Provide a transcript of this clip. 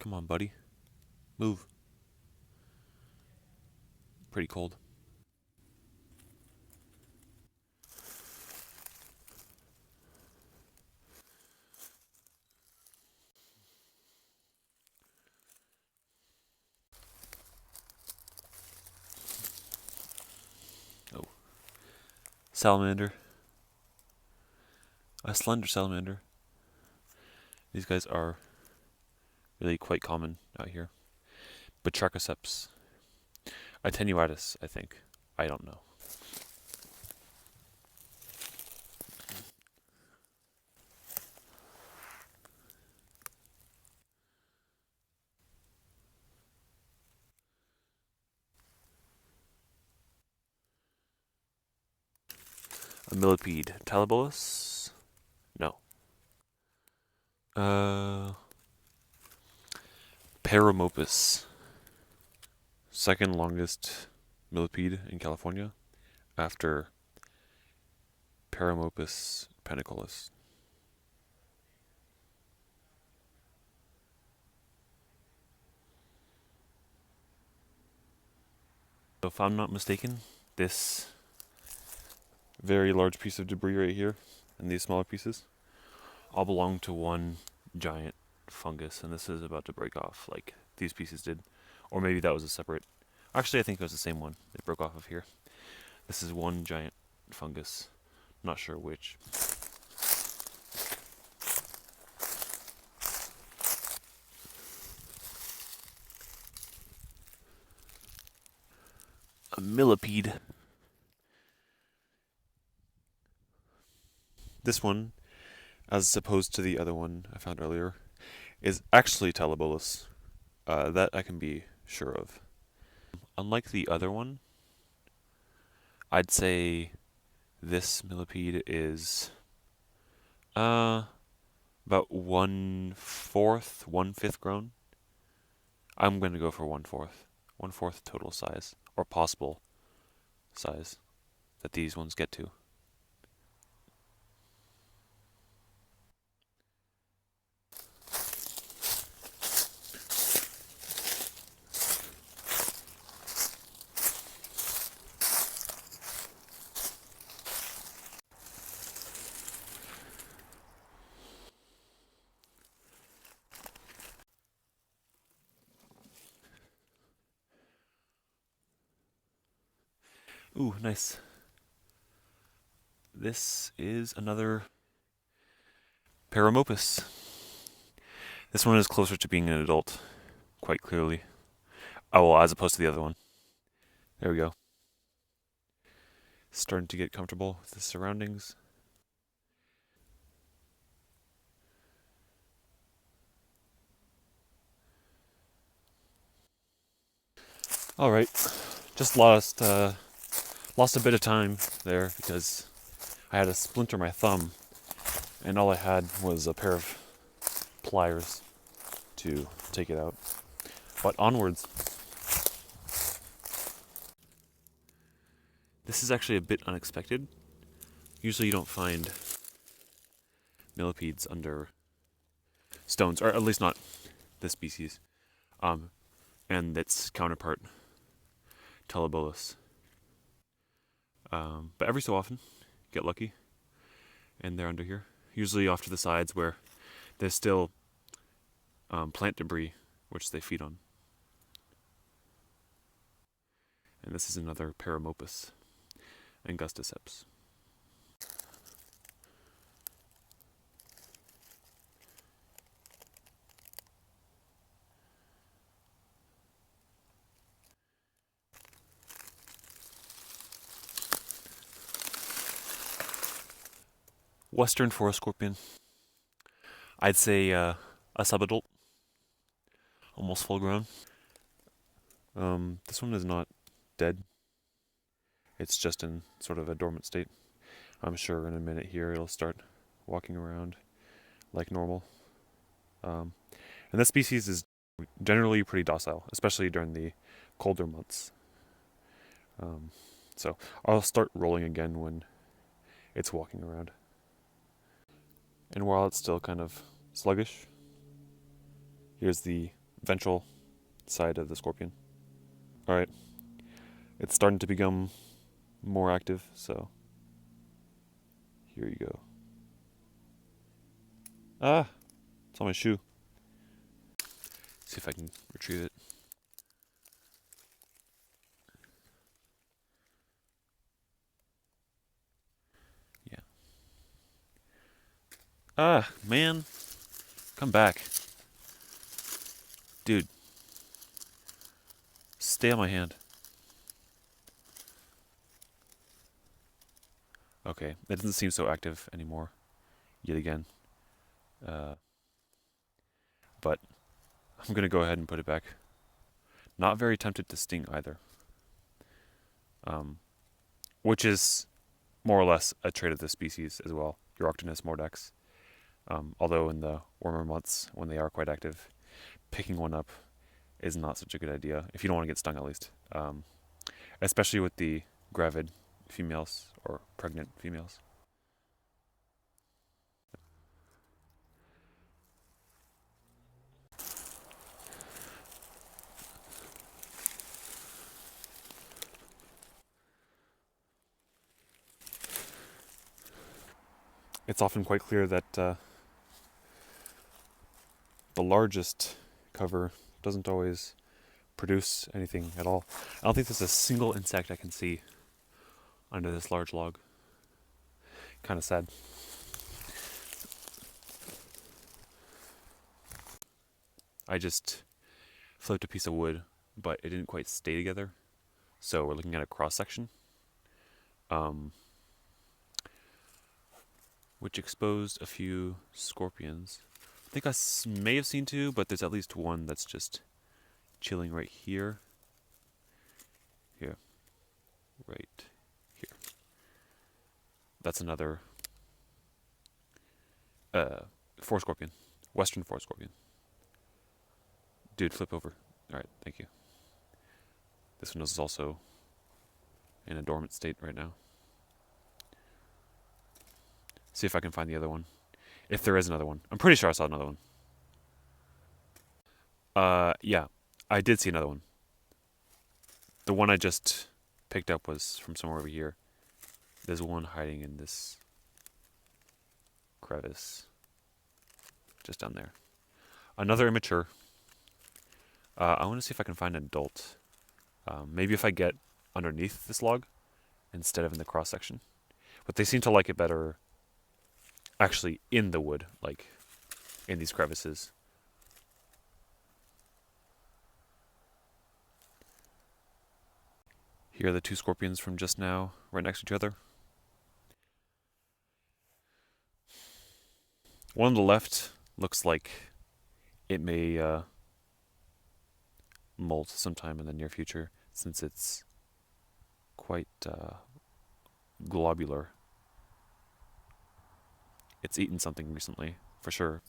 Come on, buddy. Move. Pretty cold. Oh. Salamander. A slender salamander. These guys are really quite common out here. Batrachoceps attenuatus, I think. I don't know. A millipede. Talabolus? No. Paramopus. Second longest millipede in California after Paramopus paniculus. So if I'm not mistaken, this very large piece of debris right here and these smaller pieces all belong to one giant fungus, and this is about to break off like these pieces did. Or maybe that was a separate... Actually, I think it was the same one. It broke off of here. This is one giant fungus. Not sure which. A millipede. This one, as opposed to the other one I found earlier, is actually Talabolus. That I can be sure of. Unlike the other one, I'd say this millipede is about 1/4, 1/5 grown. I'm going to go for 1/4. 1/4 total size, or possible size, that these ones get to. Ooh, nice. This is another Paramopus. This one is closer to being an adult, quite clearly. Oh, well, as opposed to the other one. There we go. Starting to get comfortable with the surroundings. All right, just lost a bit of time there because I had to splinter my thumb, and all I had was a pair of pliers to take it out. But onwards. This is actually a bit unexpected. Usually you don't find millipedes under stones, or at least not this species, and its counterpart, Telebolus. But every so often, get lucky, and they're under here. Usually off to the sides where there's still plant debris which they feed on. And this is another Paramopus angusticeps. Western forest scorpion. I'd say a subadult, almost full grown. This one is not dead. It's just in sort of a dormant state. I'm sure in a minute here it'll start walking around like normal. And this species is generally pretty docile, especially during the colder months. So I'll start rolling again when it's walking around. And while it's still kind of sluggish, here's the ventral side of the scorpion. Alright, it's starting to become more active, so here you go. Ah, it's on my shoe. See if I can retrieve it. Yeah. Ah, man. Come back. Dude. Stay on my hand. Okay, it doesn't seem so active anymore. Yet again. But I'm gonna go ahead and put it back. Not very tempted to sting either. Which is more or less a trait of this species as well, Euroctonus mordax. Although in the warmer months, when they are quite active, picking one up is not such a good idea, if you don't want to get stung at least. Especially with the gravid females or pregnant females. It's often quite clear that the largest cover doesn't always produce anything at all. I don't think there's a single insect I can see under this large log. Kind of sad. I just flipped a piece of wood, but it didn't quite stay together. So we're looking at a cross section, which exposed a few scorpions. I think I may have seen two, but there's at least one that's just chilling right here. Here. Right here. That's another forest scorpion. Western forest scorpion. Dude, flip over. Alright, thank you. This one is also in a dormant state right now. See if I can find the other one. If there is another one. I'm pretty sure I saw another one. Yeah. I did see another one. The one I just picked up was from somewhere over here. There's one hiding in this crevice. Just down there. Another immature. I want to see if I can find an adult. Maybe if I get underneath this log instead of in the cross section. But they seem to like it better actually in the wood, like in these crevices. Here are the two scorpions from just now, right next to each other. One on the left looks like it may molt sometime in the near future, since it's quite globular. It's eaten something recently, for sure.